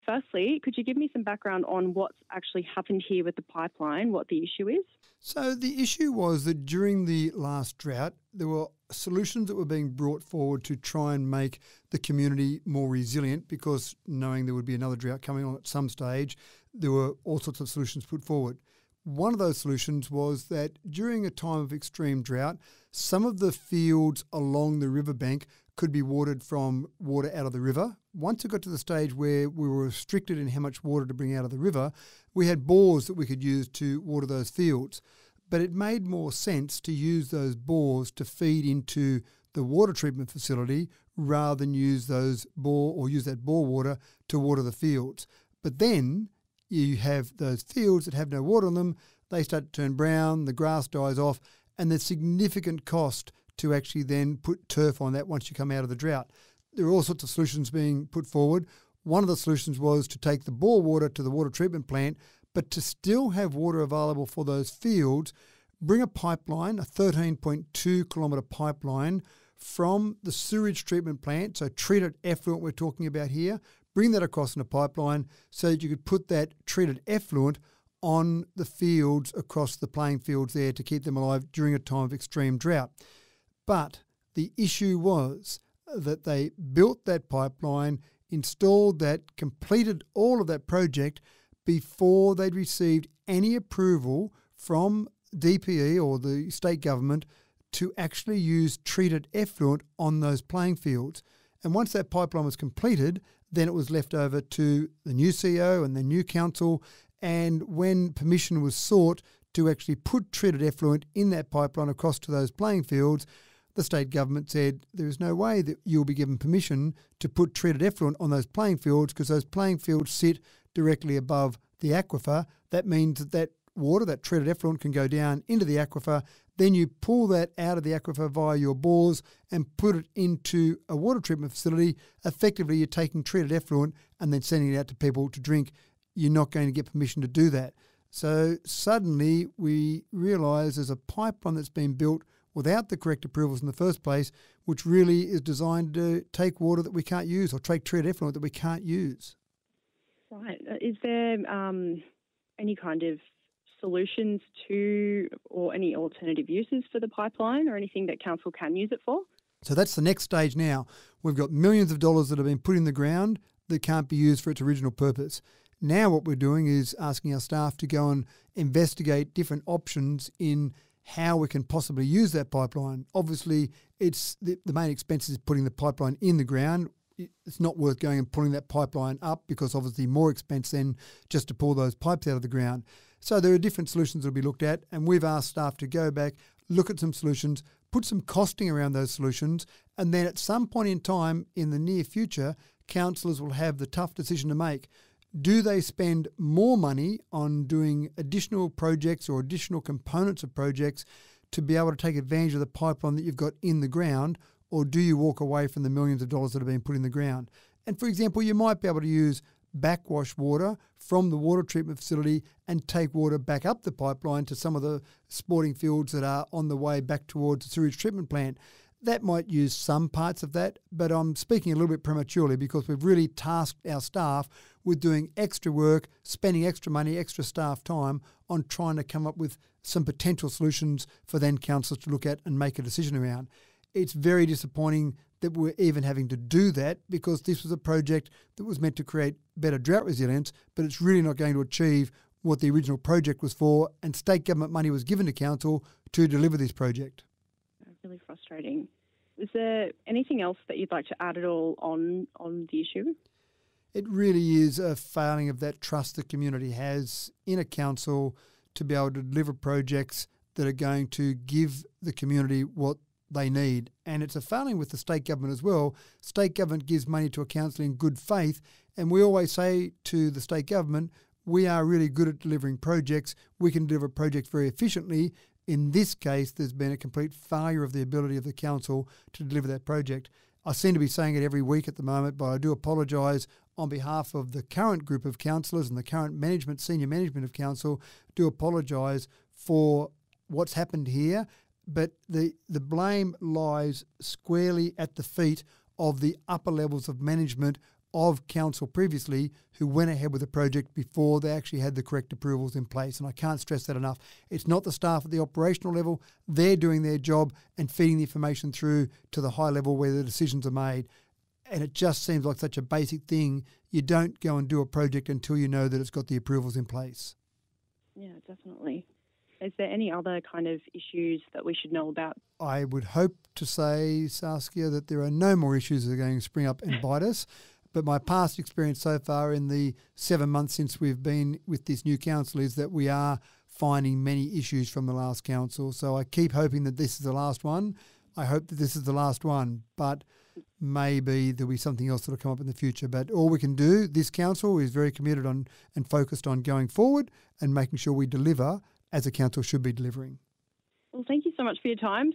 firstly, could you give me some background on what's actually happened here with the pipeline, what the issue is? So the issue was that during the last drought, there were solutions that were being brought forward to try and make the community more resilient, because knowing there would be another drought coming on at some stage, there were all sorts of solutions put forward. One of those solutions was that during a time of extreme drought, some of the fields along the riverbank could be watered from water out of the river. Once it got to the stage where we were restricted in how much water to bring out of the river, we had bores that we could use to water those fields. But it made more sense to use those bores to feed into the water treatment facility rather than use that bore water to water the fields. But then you have those fields that have no water on them, they start to turn brown, the grass dies off, and there's significant cost to actually then put turf on that once you come out of the drought. There are all sorts of solutions being put forward. One of the solutions was to take the bore water to the water treatment plant, but to still have water available for those fields, bring a pipeline, a 13.2 kilometre pipeline from the sewage treatment plant, so treated effluent we're talking about here, bring that across in a pipeline so that you could put that treated effluent on the fields across the playing fields there to keep them alive during a time of extreme drought. But the issue was that they built that pipeline, installed that, completed all of that project before they'd received any approval from DPE or the state government to actually use treated effluent on those playing fields. And once that pipeline was completed, then it was left over to the new CEO and the new council. And when permission was sought to actually put treated effluent in that pipeline across to those playing fields, the state government said there is no way that you'll be given permission to put treated effluent on those playing fields, because those playing fields sit directly above the aquifer. That means that water, that treated effluent, can go down into the aquifer. Then you pull that out of the aquifer via your bores and put it into a water treatment facility. Effectively, you're taking treated effluent and then sending it out to people to drink. You're not going to get permission to do that. So suddenly we realise there's a pipeline that's been built without the correct approvals in the first place, which really is designed to take water that we can't use or take treated effluent that we can't use. Right. Is there any kind of solutions to or any alternative uses for the pipeline or anything that council can use it for? So that's the next stage now. We've got millions of dollars that have been put in the ground that can't be used for its original purpose. Now what we're doing is asking our staff to go and investigate different options in how we can possibly use that pipeline. Obviously, it's the main expense is putting the pipeline in the ground. It's not worth going and pulling that pipeline up, because obviously more expense than just to pull those pipes out of the ground. So there are different solutions that will be looked at, and we've asked staff to go back, look at some solutions, put some costing around those solutions, and then at some point in time in the near future, councillors will have the tough decision to make. Do they spend more money on doing additional projects or additional components of projects to be able to take advantage of the pipeline that you've got in the ground, or do you walk away from the millions of dollars that have been put in the ground? And for example, you might be able to use backwash water from the water treatment facility and take water back up the pipeline to some of the sporting fields that are on the way back towards the sewage treatment plant. That might use some parts of that, but I'm speaking a little bit prematurely because we've really tasked our staff with doing extra work, spending extra money, extra staff time on trying to come up with some potential solutions for then councillors to look at and make a decision around. It's very disappointing that we're even having to do that, because this was a project that was meant to create better drought resilience, but it's really not going to achieve what the original project was for, and state government money was given to council to deliver this project. Really frustrating. Is there anything else that you'd like to add at all on the issue? It really is a failing of that trust the community has in a council to be able to deliver projects that are going to give the community what they need. And it's a failing with the state government as well. State government gives money to a council in good faith, and we always say to the state government, we are really good at delivering projects. We can deliver projects very efficiently. In this case, there's been a complete failure of the ability of the council to deliver that project. I seem to be saying it every week at the moment, but I do apologise on behalf of the current group of councillors and the current management, senior management of council, do apologise for what's happened here. But the blame lies squarely at the feet of the upper levels of management of council previously who went ahead with the project before they actually had the correct approvals in place. And I can't stress that enough. It's not the staff at the operational level. They're doing their job and feeding the information through to the high level where the decisions are made. And it just seems like such a basic thing. You don't go and do a project until you know that it's got the approvals in place. Yeah, definitely. Is there any other kind of issues that we should know about? I would hope to say, Saskia, that there are no more issues that are going to spring up and bite us. But my past experience so far in the 7 months since we've been with this new council is that we are finding many issues from the last council. So I keep hoping that this is the last one. I hope that this is the last one, but maybe there'll be something else that'll come up in the future. But all we can do, this council is very committed on and focused on going forward and making sure we deliver as a council should be delivering. Well, thank you so much for your time.